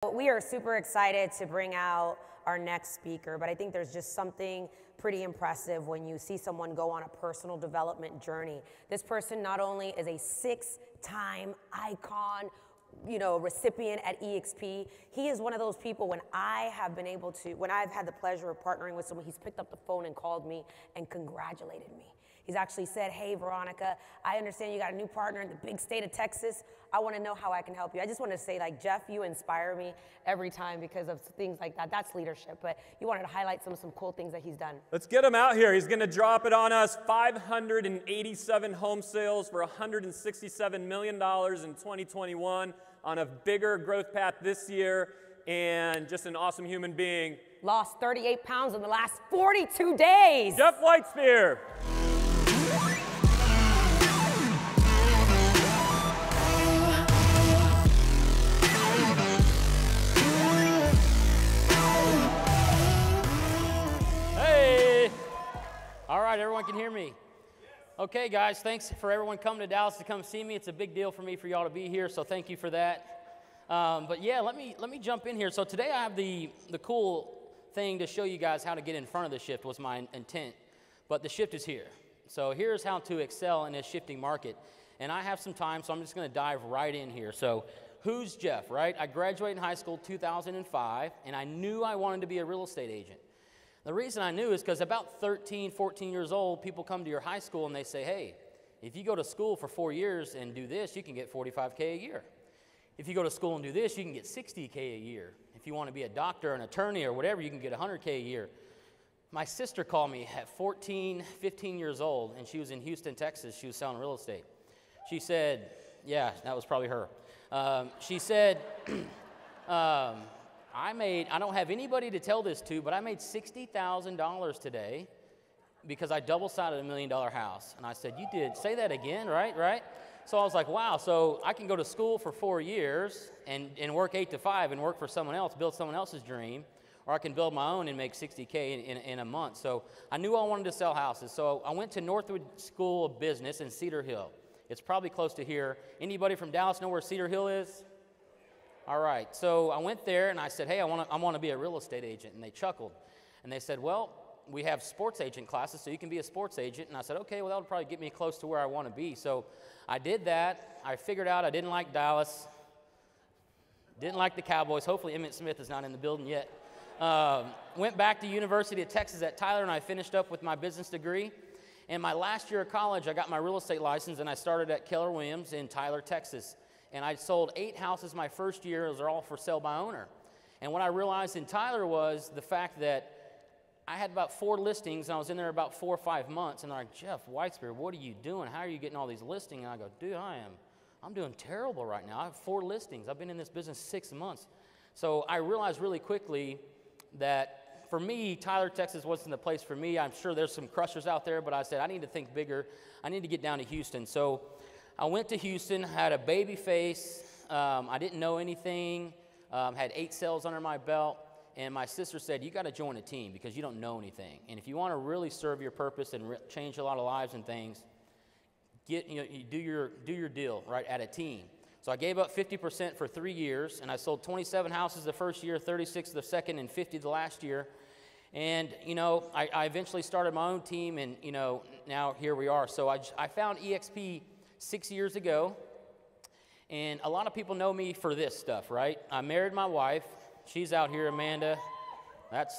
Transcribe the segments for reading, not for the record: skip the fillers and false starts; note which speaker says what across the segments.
Speaker 1: We are super excited to bring out our next speaker, but I think there's just something pretty impressive when you see someone go on a personal development journey. This person not only is a 6-time icon, recipient at EXP, he is one of those people when I've had the pleasure of partnering with someone, he's picked up the phone and called me and congratulated me. He's actually said, hey, Veronica, I understand you got a new partner in the big state of Texas. I want to know how I can help you. I just want to say, Jeff, you inspire me every time because of things like that. That's leadership. But you wanted to highlight some cool things that he's done.
Speaker 2: Let's get him out here. He's going to drop it on us. 587 home sales for $167 million in 2021 on a bigger growth path this year, and just an awesome human being.
Speaker 1: Lost 38 pounds in the last 42 days.
Speaker 2: Jeff Whitespeare.
Speaker 3: All right, everyone can hear me. Okay, guys, thanks for everyone coming to Dallas to come see me. It's a big deal for me for y'all to be here, so thank you for that. But yeah, let me jump in here. So today I have the cool thing to show you guys how to get in front of the shift was my intent, but the shift is here. So here's how to excel in a shifting market. And I have some time, so I'm just going to dive right in here. So who's Jeff, right? I graduated in high school 2005, and I knew I wanted to be a real estate agent. The reason I knew is because about 13, 14 years old, people come to your high school and they say, hey, if you go to school for 4 years and do this, you can get $45K a year. If you go to school and do this, you can get $60K a year. If you want to be a doctor, an attorney, or whatever, you can get $100K a year. My sister called me at 14, 15 years old, and she was in Houston, Texas. She was selling real estate. She said, yeah, that was probably her. She said, I don't have anybody to tell this to, but I made $60,000 today because I double-sided a $1 million house. And I said, you did? Say that again, right? So I was like, wow, so I can go to school for 4 years and work 8 to 5 and work for someone else, build someone else's dream, or I can build my own and make $60K in a month. So I knew I wanted to sell houses. So I went to Northwood School of Business in Cedar Hill. It's probably close to here. Anybody from Dallas know where Cedar Hill is? All right, so I went there and I said, hey, I want to be a real estate agent. And they chuckled. And they said, well, we have sports agent classes, so you can be a sports agent. And I said, okay, well, that would probably get me close to where I want to be. So I did that. I figured out I didn't like Dallas, didn't like the Cowboys. Hopefully Emmitt Smith is not in the building yet. Went back to University of Texas at Tyler, and I finished up with my business degree. And my last year of college, I got my real estate license, and I started at Keller Williams in Tyler, Texas. And I sold 8 houses my first year. Those are all for sale by owner. And what I realized in Tyler was the fact that I had about 4 listings, and I was in there about 4 or 5 months. And they're like, Jeff Whitespeare, what are you doing? How are you getting all these listings? And I go, dude, I'm doing terrible right now. I have 4 listings. I've been in this business 6 months. So I realized really quickly that for me, Tyler, Texas wasn't the place for me. I'm sure there's some crushers out there, but I said, I need to think bigger. I need to get down to Houston. So I went to Houston, had a baby face. I didn't know anything, had 8 sales under my belt. And my sister said, you got to join a team because you don't know anything. And if you want to really serve your purpose and change a lot of lives and things, you do your deal, right, at a team. So I gave up 50% for 3 years, and I sold 27 houses the first year, 36 the second, and 50 the last year. And, I eventually started my own team, and, now here we are. So I found EXP 6 years ago, and a lot of people know me for this stuff, right? I married my wife. She's out here, Amanda. It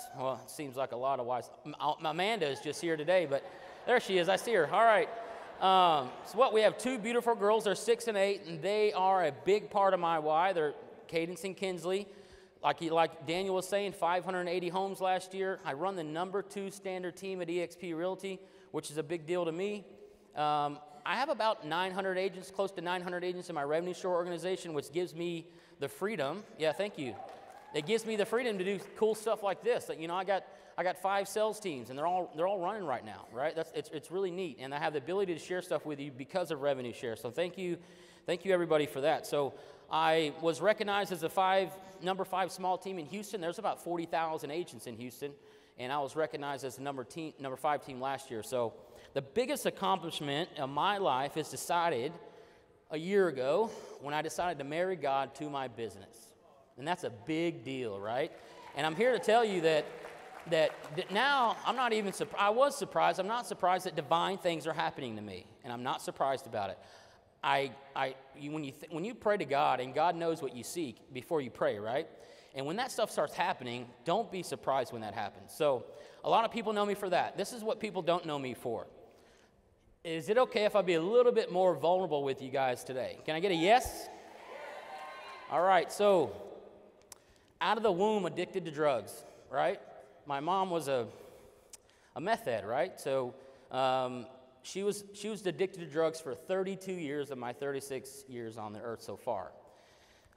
Speaker 3: seems like a lot of wives. Amanda is just here today, but there she is. I see her. All right. So we have 2 beautiful girls. They're 6 and 8, and they are a big part of my why. They're Cadence and Kinsley. Like Daniel was saying, 580 homes last year. I run the #2 standard team at EXP Realty, which is a big deal to me. I have about 900 agents, close to 900 agents in my revenue share organization, which gives me the freedom. Yeah, thank you. It gives me the freedom to do cool stuff like this. I got 5 sales teams, and they're all running right now, right? It's really neat, and I have the ability to share stuff with you because of revenue share. So thank you everybody for that. So I was recognized as the number 5 small team in Houston. There's about 40,000 agents in Houston, and I was recognized as the number 5 team last year. So the biggest accomplishment of my life is decided a year ago when I decided to marry God to my business. And that's a big deal, right? And I'm here to tell you that now I'm not even surprised. I was surprised. I'm not surprised that divine things are happening to me, and I'm not surprised about it. When you pray to God, and God knows what you seek before you pray, right? And when that stuff starts happening, don't be surprised when that happens. So a lot of people know me for that. This is what people don't know me for. Is it okay if I be a little bit more vulnerable with you guys today? Can I get a yes? All right, so out of the womb, addicted to drugs, right? My mom was a meth head, right? So she was addicted to drugs for 32 years of my 36 years on the earth so far.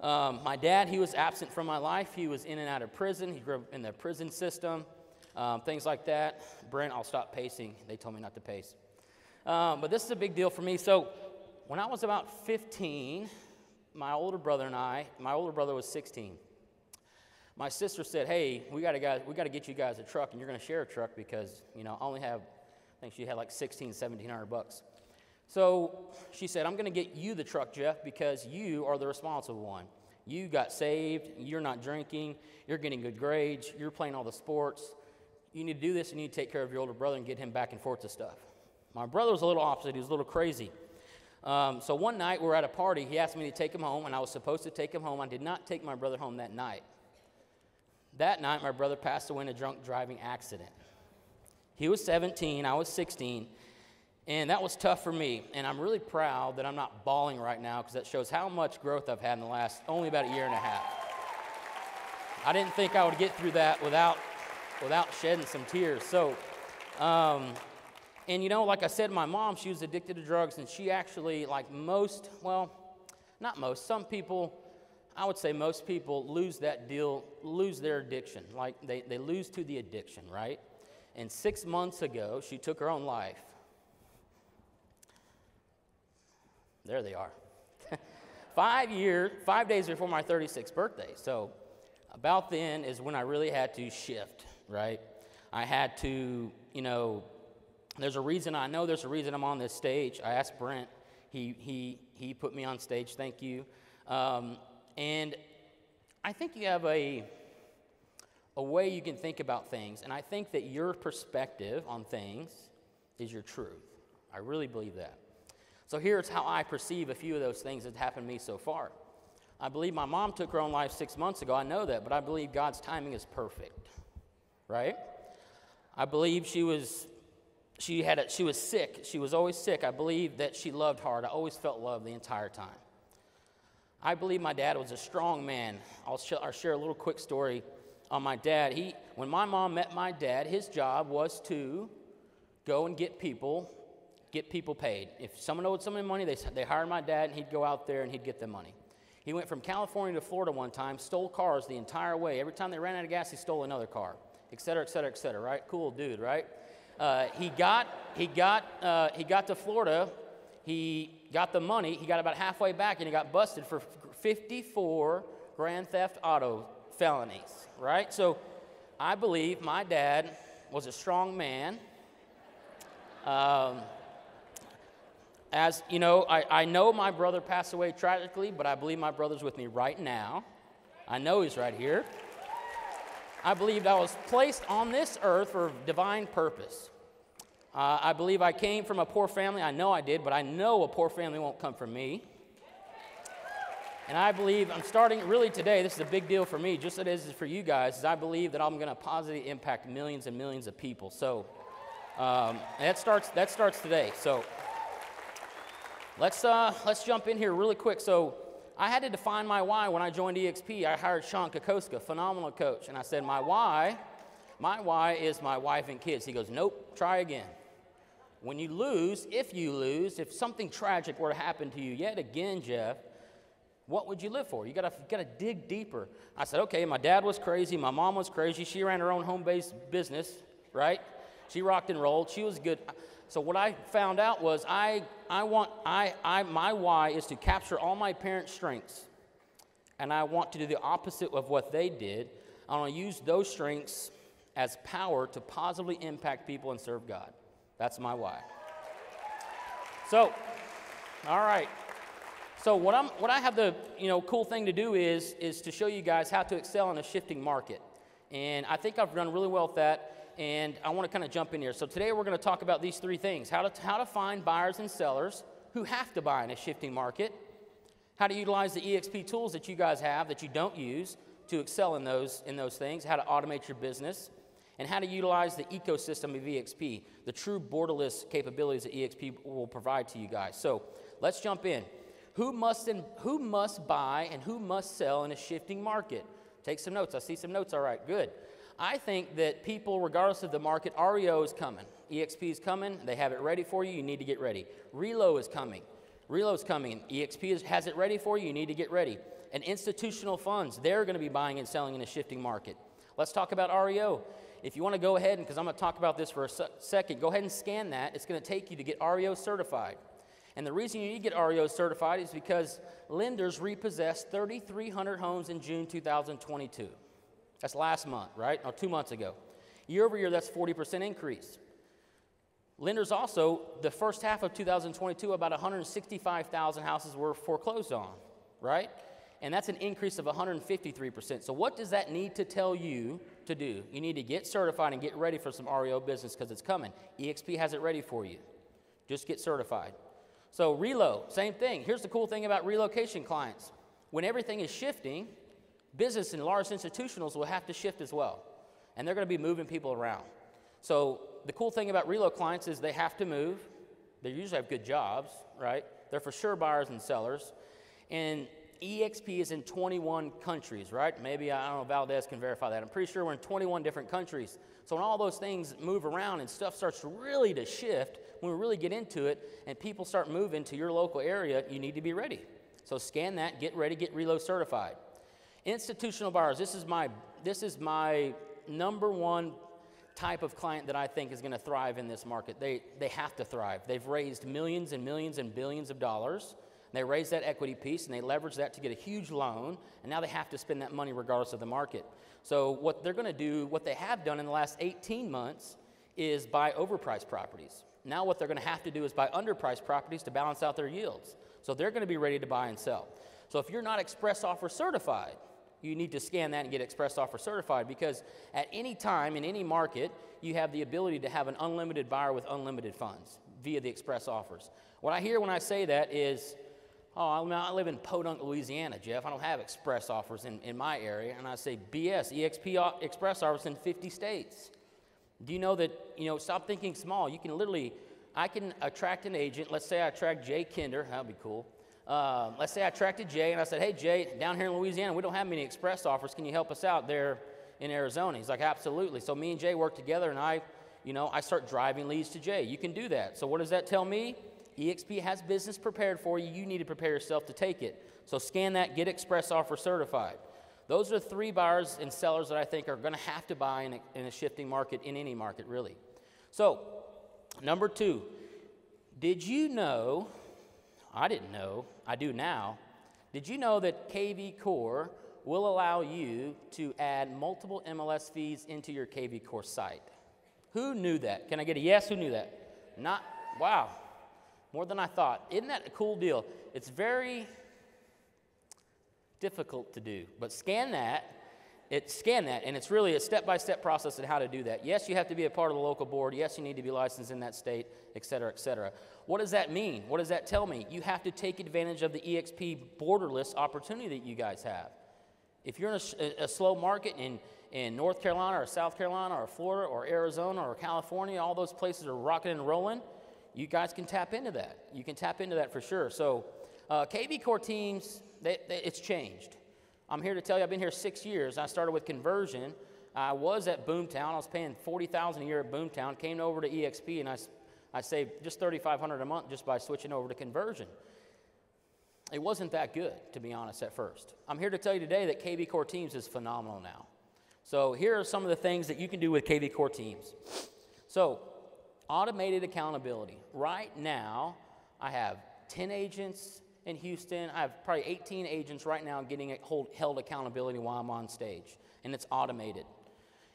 Speaker 3: My dad, he was absent from my life. He was in and out of prison. He grew up in the prison system, things like that. Brent, I'll stop pacing. They told me not to pace. But this is a big deal for me. So when I was about 15, my older brother was 16. My sister said, hey, we got to get you guys a truck, and you're going to share a truck because, I only have, I think she had like $1,700. So she said, I'm going to get you the truck, Jeff, because you are the responsible one. You got saved. You're not drinking. You're getting good grades. You're playing all the sports. You need to do this, and you need to take care of your older brother and get him back and forth to stuff. My brother was a little opposite. He was a little crazy. So one night we were at a party. He asked me to take him home, and I was supposed to take him home. I did not take my brother home that night. That night, my brother passed away in a drunk driving accident. He was 17, I was 16, and that was tough for me. And I'm really proud that I'm not bawling right now because that shows how much growth I've had in the last only about a year and a half. I didn't think I would get through that without shedding some tears. So, and like I said, my mom, she was addicted to drugs, and she actually, like most, well, not most, some people, I would say most people lose their addiction. Like they lose to the addiction, right? And 6 months ago, she took her own life. There they are. 5 days before my 36th birthday. So about then is when I really had to shift, right? I had to, there's a reason I'm on this stage. I asked Brent. He put me on stage. Thank you. And I think you have a way you can think about things, and I think that your perspective on things is your truth. I really believe that. So here's how I perceive a few of those things that happened to me so far. I believe my mom took her own life 6 months ago. I know that, but I believe God's timing is perfect, right? I believe she was sick. She was always sick. I believe that she loved hard. I always felt love the entire time. I believe my dad was a strong man. I'll share a little quick story on my dad. When my mom met my dad, his job was to go and get people paid. If someone owed someone money, they hired my dad, and he'd go out there and he'd get them money. He went from California to Florida one time, stole cars the entire way. Every time they ran out of gas, he stole another car, et cetera, et cetera, et cetera, right? Cool dude, right? He got to Florida. He got the money. He got about halfway back, and he got busted for 54 grand theft auto felonies, right? So I believe my dad was a strong man. As you know, I know my brother passed away tragically, but I believe my brother's with me right now. I know he's right here. I believe I was placed on this earth for divine purpose. I believe I came from a poor family. I know I did, but I know a poor family won't come from me. And I believe I'm starting really today, this is a big deal for me, just as it is for you guys, is I believe that I'm going to positively impact millions and millions of people. So that starts today. So let's jump in here really quick. So I had to define my why when I joined EXP. I hired Sean Kokoska, phenomenal coach, and I said, my why is my wife and kids. He goes, nope, try again. When you lose, if something tragic were to happen to you yet again, Jeff, what would you live for? You gotta dig deeper. I said, okay, my dad was crazy, my mom was crazy, she ran her own home-based business, right? She rocked and rolled, she was good. So what I found out was my why is to capture all my parents' strengths, and I want to do the opposite of what they did. I want to use those strengths as power to positively impact people and serve God. That's my why. So, all right. So what I have the cool thing to do is to show you guys how to excel in a shifting market. And I think I've done really well with that, and I want to kind of jump in here. So today we're going to talk about these three things: how to find buyers and sellers who have to buy in a shifting market, how to utilize the EXP tools that you guys have that you don't use to excel in those things, how to automate your business, and how to utilize the ecosystem of EXP, the true borderless capabilities that EXP will provide to you guys. So let's jump in. Who must buy and who must sell in a shifting market? Take some notes. I see some notes. All right, good. I think that people, regardless of the market, REO is coming. EXP is coming. They have it ready for you. You need to get ready. Relo is coming. Relo is coming. EXP has it ready for you. You need to get ready. And institutional funds, they're going to be buying and selling in a shifting market. Let's talk about REO. If you want to go ahead, because I'm going to talk about this for a second, go ahead and scan that. It's going to take you to get REO certified. And the reason you need to get REO certified is because lenders repossessed 3,300 homes in June 2022. That's last month, right? Or 2 months ago. Year over year, that's 40% increase. Lenders also, the first half of 2022, about 165,000 houses were foreclosed on, right? And that's an increase of 153%. So what does that need to tell you to do? You need to get certified and get ready for some REO business because it's coming. EXP has it ready for you. Just get certified. So relo, same thing. Here's the cool thing about relocation clients. When everything is shifting, business and large institutionals will have to shift as well. And they're going to be moving people around. So the cool thing about relo clients is they have to move. They usually have good jobs, right? They're for sure buyers and sellers. And EXP is in 21 countries, right? Maybe, I don't know, Valdez can verify that. I'm pretty sure we're in 21 different countries. So when all those things move around and stuff starts really to shift, when we really get into it and people start moving to your local area, you need to be ready. So scan that, get ready, get relo certified. Institutional buyers, this is my number one type of client that I think is going to thrive in this market. They have to thrive. They've raised millions and millions and billions of dollars. They raise that equity piece and they leverage that to get a huge loan, and now they have to spend that money regardless of the market. So what they're going to do, what they have done in the last 18 months is buy overpriced properties. Now what they're going to have to do is buy underpriced properties to balance out their yields. So they're going to be ready to buy and sell. So if you're not express offer certified, you need to scan that and get express offer certified, because at any time in any market, you have the ability to have an unlimited buyer with unlimited funds via the express offers. What I hear when I say that is, oh, I live in Podunk, Louisiana, Jeff. I don't have express offers in my area. And I say, BS, EXP express offers in 50 states. Do you know that, stop thinking small. You can literally, I can attract an agent. Let's say I attract Jay Kinder. That would be cool. Let's say I attracted Jay, and I said, hey, Jay, down here in Louisiana, we don't have many express offers. Can you help us out there in Arizona? He's like, absolutely. So me and Jay work together, and I start driving leads to Jay. You can do that. So what does that tell me? EXP has business prepared for you. You need to prepare yourself to take it. So scan that, get express offer certified. Those are three buyers and sellers that I think are going to have to buy in a shifting market, in any market, really. So, number two, did you know, I didn't know, I do now, did you know that KV Core will allow you to add multiple MLS feeds into your KV Core site? Who knew that? Can I get a yes? Who knew that? Not, wow. More than I thought. Isn't that a cool deal? It's very difficult to do, but scan that, and it's really a step-by-step process on how to do that. Yes, you have to be a part of the local board. Yes, you need to be licensed in that state, et cetera, et cetera. What does that mean? What does that tell me? You have to take advantage of the EXP borderless opportunity that you guys have. If you're in a slow market in North Carolina or South Carolina or Florida or Arizona or California, all those places are rocking and rolling, you guys can tap into that. You can tap into that for sure. So KV Core teams, it's changed. I'm here to tell you, I've been here 6 years. I started with conversion. I was at Boomtown. I was paying $40,000 a year at Boomtown. Came over to EXP, and I saved just $3,500 a month just by switching over to conversion. It wasn't that good, to be honest, at first. I'm here to tell you today that KV Core Teams is phenomenal now. So here are some of the things that you can do with KV Core Teams. So automated accountability. Right now, I have 10 agents in Houston. I have probably 18 agents right now getting held accountability while I'm on stage, and it's automated.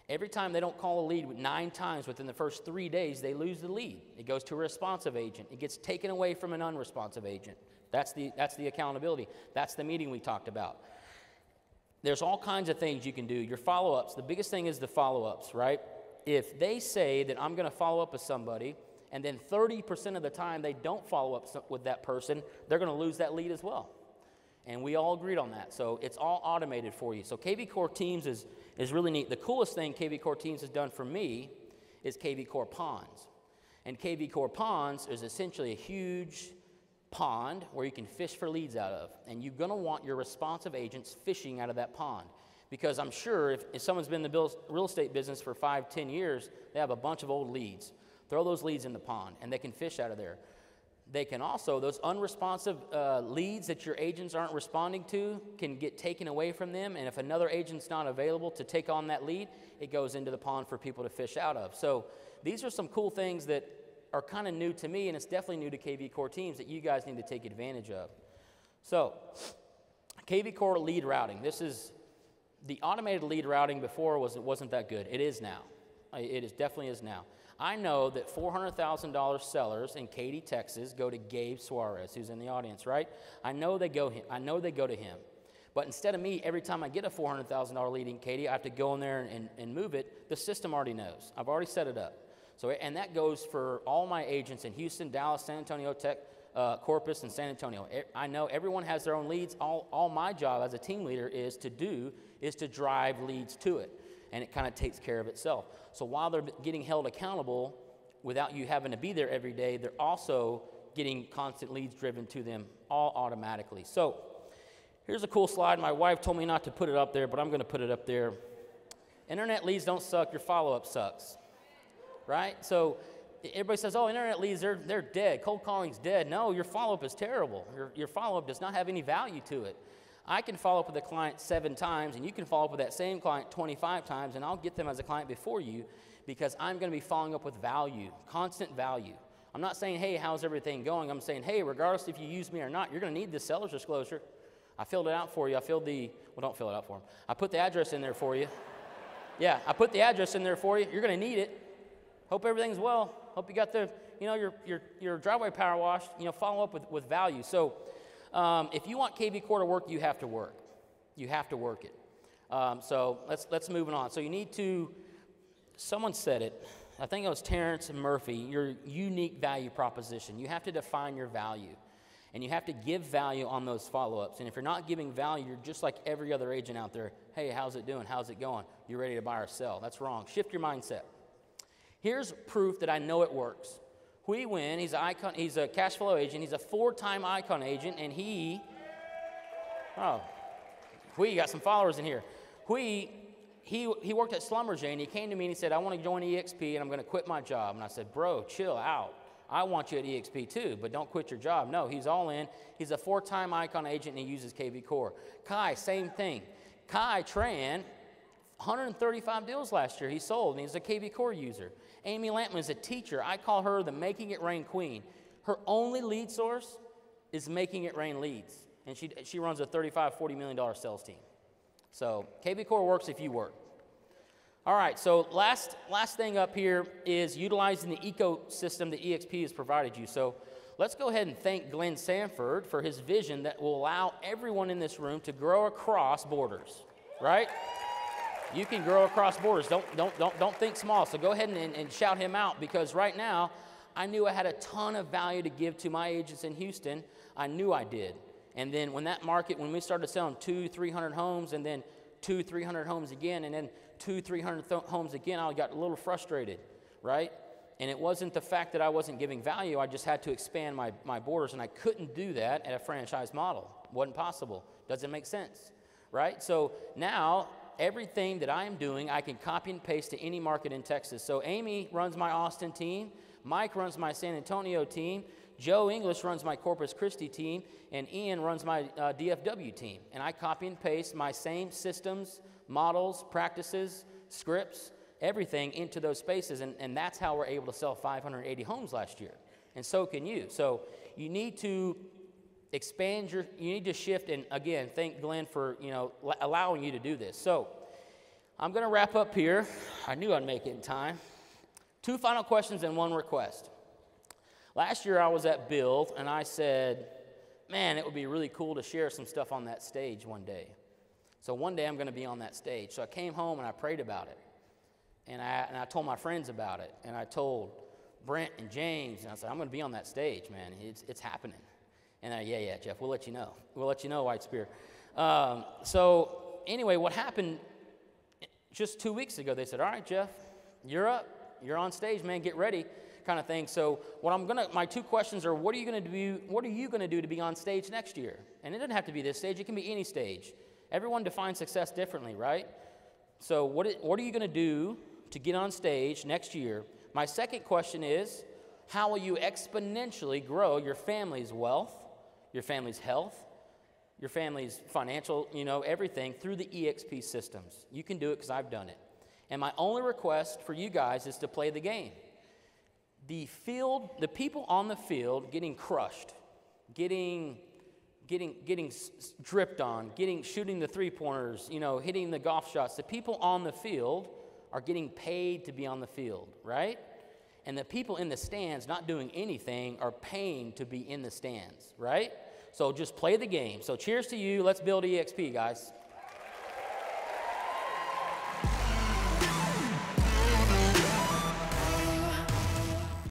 Speaker 3: Every time they don't call a lead 9 times within the first 3 days, they lose the lead. It goes to a responsive agent. It gets taken away from an unresponsive agent. That's the accountability. That's the meeting we talked about. There's all kinds of things you can do. Your follow-ups, the biggest thing is the follow-ups, right? If they say that I'm going to follow up with somebody, and then 30% of the time they don't follow up with that person, they're going to lose that lead as well. And we all agreed on that. So it's all automated for you. So KV Core Teams is really neat. The coolest thing KV Core Teams has done for me is KV Core Ponds. And KV Core Ponds is essentially a huge pond where you can fish for leads out of. And you're going to want your responsive agents fishing out of that pond. Because I'm sure if someone's been in the real estate business for 5-10 years, they have a bunch of old leads. Throw those leads in the pond, and they can fish out of there. They can also, those unresponsive leads that your agents aren't responding to can get taken away from them, and if another agent's not available to take on that lead, it goes into the pond for people to fish out of. So these are some cool things that are kind of new to me, and it's definitely new to KV Core Teams that you guys need to take advantage of. So KV Core lead routing. This is the automated lead routing before wasn't that good. It is now. It definitely is now. I know that $400,000 sellers in Katy, Texas go to Gabe Suarez, who's in the audience, right? I know they go to him. But instead of me, every time I get a $400,000 lead in Katy, I have to go in there and move it. The system already knows. I've already set it up. So, and that goes for all my agents in Houston, Dallas, San Antonio, Corpus, and San Antonio. I know everyone has their own leads. All my job as a team leader is to drive leads to it. And it kind of takes care of itself. So while they're getting held accountable without you having to be there every day, they're also getting constant leads driven to them all automatically. So here's a cool slide. My wife told me not to put it up there, but I'm going to put it up there. Internet leads don't suck. Your follow-up sucks, right? So everybody says, oh, internet leads, they're dead. Cold calling's dead. No, your follow-up is terrible. Your follow-up does not have any value to it. I can follow up with a client 7 times, and you can follow up with that same client 25 times, and I'll get them as a client before you because I'm going to be following up with value, constant value. I'm not saying, hey, how's everything going? I'm saying, hey, regardless if you use me or not, you're going to need this seller's disclosure. I filled it out for you. Well, don't fill it out for them. I put the address in there for you. Yeah, I put the address in there for you. You're going to need it. Hope everything's well. Hope you got your driveway power washed. Follow up with value. So if you want KV Core to work, you have to work. You have to work it. So let's move on. So you need to, someone said it, I think it was Terrence Murphy, your unique value proposition. You have to define your value. And you have to give value on those follow-ups. And if you're not giving value, you're just like every other agent out there. Hey, how's it doing? How's it going? You ready to buy or sell? That's wrong. Shift your mindset. Here's proof that I know it works. Hui Win, he's a cash flow agent. He's a 4-time Icon agent, and Hui, you got some followers in here. Hui, he worked at Schlumberger, and he came to me and he said, I want to join EXP, and I'm going to quit my job. And I said, bro, chill out. I want you at EXP too, but don't quit your job. No, he's all in. He's a 4-time Icon agent, and he uses KV Core. Kai, same thing. Kai Tran, 135 deals last year he sold, and he's a KV Core user. Amy Lampman is a teacher. I call her the Making It Rain queen. Her only lead source is Making It Rain leads, and she runs a $35, $40 million sales team. So KV Core works if you work. All right, so last thing up here is utilizing the ecosystem that EXP has provided you. So let's go ahead and thank Glenn Sanford for his vision that will allow everyone in this room to grow across borders, right? You can grow across borders. Don't think small. So go ahead and shout him out, because right now I knew I had a ton of value to give to my agents in Houston. I knew I did. And then when we started selling 200-300 homes, and then 200-300 homes again, and then 200-300 homes again, I got a little frustrated, right? And it wasn't the fact that I wasn't giving value. I just had to expand my borders, and I couldn't do that at a franchise model. Wasn't possible. Doesn't make sense, right? So now everything that I am doing, I can copy and paste to any market in Texas. So Amy runs my Austin team. Mike runs my San Antonio team. Joe English runs my Corpus Christi team. And Ian runs my DFW team. And I copy and paste my same systems, models, practices, scripts, everything into those spaces. And that's how we're able to sell 580 homes last year. And so can you. So you need to expand you need to shift, and again, thank Glenn for, allowing you to do this. So I'm going to wrap up here. I knew I'd make it in time. 2 final questions and 1 request. Last year I was at Build, and I said, man, it would be really cool to share some stuff on that stage one day. So one day I'm going to be on that stage. So I came home and I prayed about it. And I told my friends about it. And I told Brent and James, and I said, I'm going to be on that stage, man. It's happening. And yeah, Jeff, we'll let you know. We'll let you know, Whitespeare. So anyway, what happened just 2 weeks ago, they said, all right, Jeff, you're up. You're on stage, man. Get ready, kind of thing. So my two questions are, what are you going to do? What are you going to do to be on stage next year? And it doesn't have to be this stage. It can be any stage. Everyone defines success differently, right? So what are you going to do to get on stage next year? My second question is, how will you exponentially grow your family's wealth, your family's health, your family's financial, everything through the EXP systems? You can do it because I've done it. And my only request for you guys is to play the game. The people on the field getting crushed, getting dripped on, shooting the three-pointers, hitting the golf shots. The people on the field are getting paid to be on the field, right? And the people in the stands not doing anything are paying to be in the stands, right? So just play the game. So cheers to you. Let's build EXP, guys.